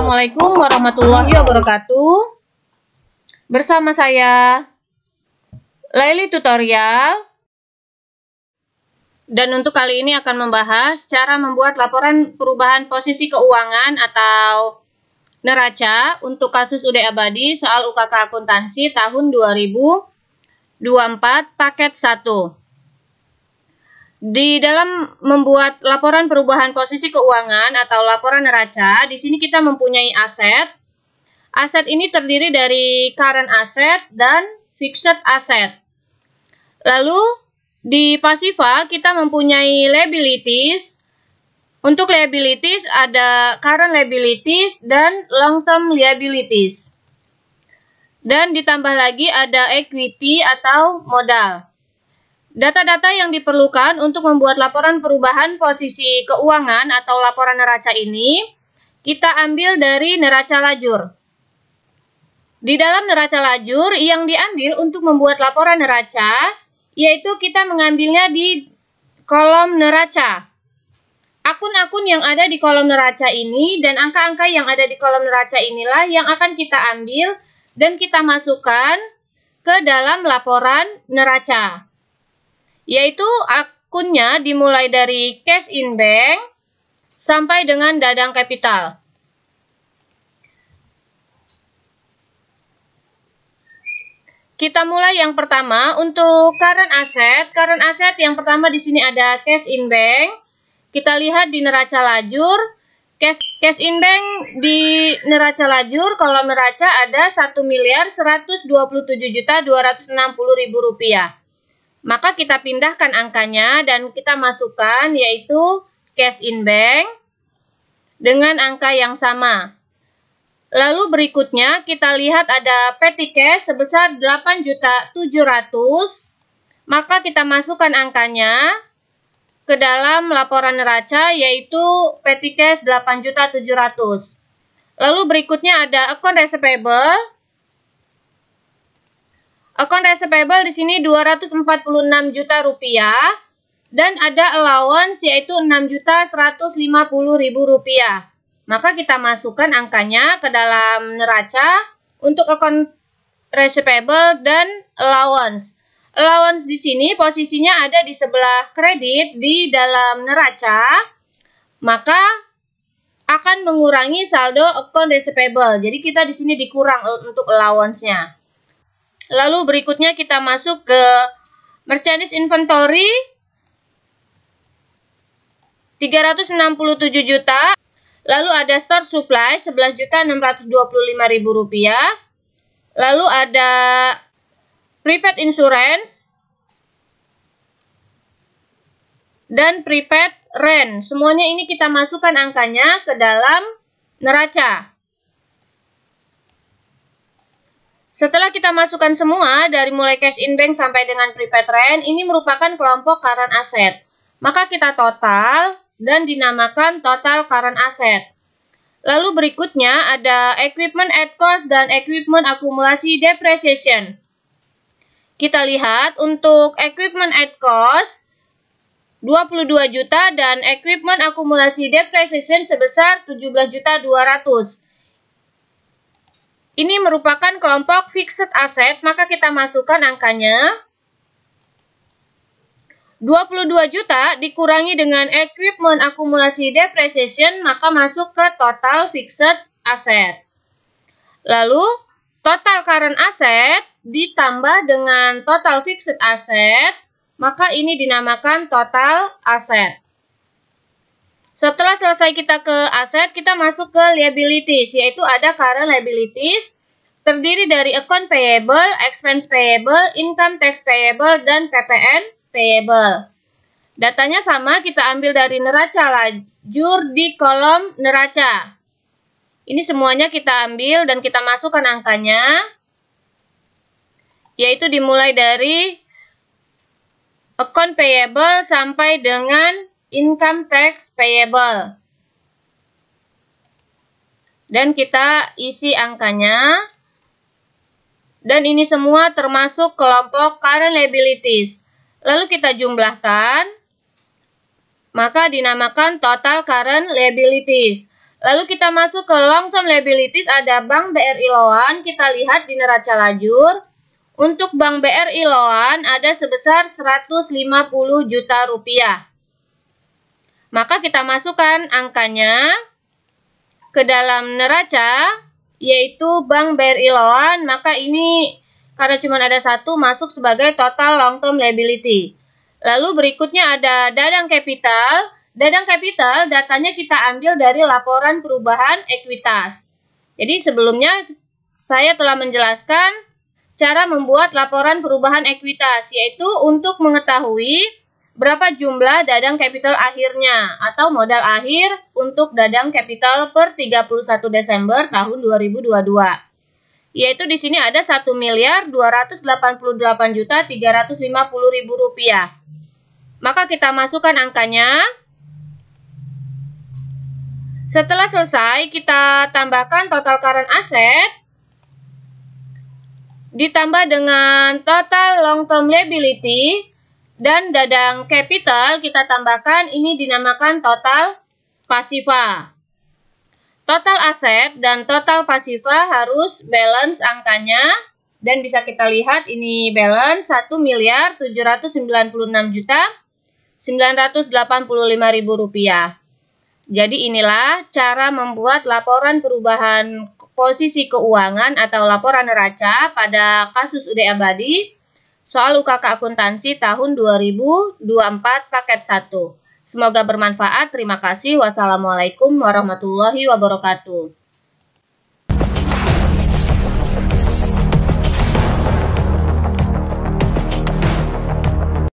Assalamualaikum warahmatullahi wabarakatuh. Bersama saya Laili Tutorial. Dan untuk kali ini akan membahas cara membuat laporan perubahan posisi keuangan atau neraca untuk kasus UD Abadi soal UKK Akuntansi tahun 2024 paket 1. Di dalam membuat laporan perubahan posisi keuangan atau laporan neraca, di sini kita mempunyai aset. Aset ini terdiri dari current asset dan fixed asset. Lalu di pasiva kita mempunyai liabilities. Untuk liabilities ada current liabilities dan long term liabilities. Dan ditambah lagi ada equity atau modal. Data-data yang diperlukan untuk membuat laporan perubahan posisi keuangan atau laporan neraca ini, kita ambil dari neraca lajur. Di dalam neraca lajur yang diambil untuk membuat laporan neraca, yaitu kita mengambilnya di kolom neraca. Akun-akun yang ada di kolom neraca ini dan angka-angka yang ada di kolom neraca inilah yang akan kita ambil dan kita masukkan ke dalam laporan neraca. Yaitu akunnya dimulai dari cash in bank sampai dengan dadang capital. Kita mulai yang pertama untuk current asset. Current asset yang pertama di sini ada cash in bank. Kita lihat di neraca lajur, cash in bank di neraca lajur kolom neraca ada 1.127.260.000 rupiah. Maka kita pindahkan angkanya dan kita masukkan yaitu cash in bank dengan angka yang sama. Lalu berikutnya kita lihat ada petty cash sebesar 8.700.000. Maka kita masukkan angkanya ke dalam laporan neraca yaitu petty cash 8.700.000. Lalu berikutnya ada account receivable. Account receivable di sini 246 juta rupiah dan ada allowance yaitu 6.150.000 rupiah. Maka kita masukkan angkanya ke dalam neraca untuk account receivable dan allowance. Allowance di sini posisinya ada di sebelah kredit di dalam neraca, maka akan mengurangi saldo account receivable. Jadi kita di sini dikurang untuk allowance-nya. Lalu berikutnya kita masuk ke merchandise inventory 367 juta. Lalu ada store supply 11.625.000 rupiah. Lalu ada prepaid insurance dan prepaid rent. Semuanya ini kita masukkan angkanya ke dalam neraca. Setelah kita masukkan semua dari mulai cash in bank sampai dengan prepaid rent, ini merupakan kelompok current asset. Maka kita total dan dinamakan total current asset. Lalu berikutnya ada equipment at cost dan equipment akumulasi depreciation. Kita lihat untuk equipment at cost 22 juta dan equipment akumulasi depreciation sebesar 17.200.000. Ini merupakan kelompok fixed asset, maka kita masukkan angkanya 22 juta dikurangi dengan equipment akumulasi depreciation, maka masuk ke total fixed asset. Lalu total current asset ditambah dengan total fixed asset, maka ini dinamakan total asset. Setelah selesai kita ke aset, kita masuk ke liabilities, yaitu ada current liabilities, terdiri dari account payable, expense payable, income tax payable, dan PPN payable. Datanya sama, kita ambil dari neraca lajur di kolom neraca. Ini semuanya kita ambil dan kita masukkan angkanya, yaitu dimulai dari account payable sampai dengan income tax payable. Dan kita isi angkanya. Dan ini semua termasuk kelompok current liabilities. Lalu kita jumlahkan, maka dinamakan total current liabilities. Lalu kita masuk ke long term liabilities, ada Bank BRI Loan. Kita lihat di neraca lajur. Untuk Bank BRI Loan ada sebesar 150 juta rupiah. Maka kita masukkan angkanya ke dalam neraca, yaitu Bank BRI Loan. Maka ini karena cuma ada satu, masuk sebagai total long term liability. Lalu berikutnya ada Dadang Capital. Dadang Capital datanya kita ambil dari laporan perubahan ekuitas. Jadi sebelumnya saya telah menjelaskan cara membuat laporan perubahan ekuitas, yaitu untuk mengetahui berapa jumlah Dadang Capital akhirnya atau modal akhir untuk Dadang Capital per 31 Desember tahun 2022. Yaitu di sini ada 1.288.350.000 rupiah. Maka kita masukkan angkanya. Setelah selesai, kita tambahkan total current asset ditambah dengan total long term liability dan Dadang Capital kita tambahkan, ini dinamakan total pasiva. Total aset dan total pasiva harus balance angkanya, dan bisa kita lihat ini balance 1.796.985.000 rupiah. Jadi inilah cara membuat laporan perubahan posisi keuangan atau laporan neraca pada kasus UD Abadi soal UKK Akuntansi tahun 2024 paket 1. Semoga bermanfaat. Terima kasih. Wassalamualaikum warahmatullahi wabarakatuh.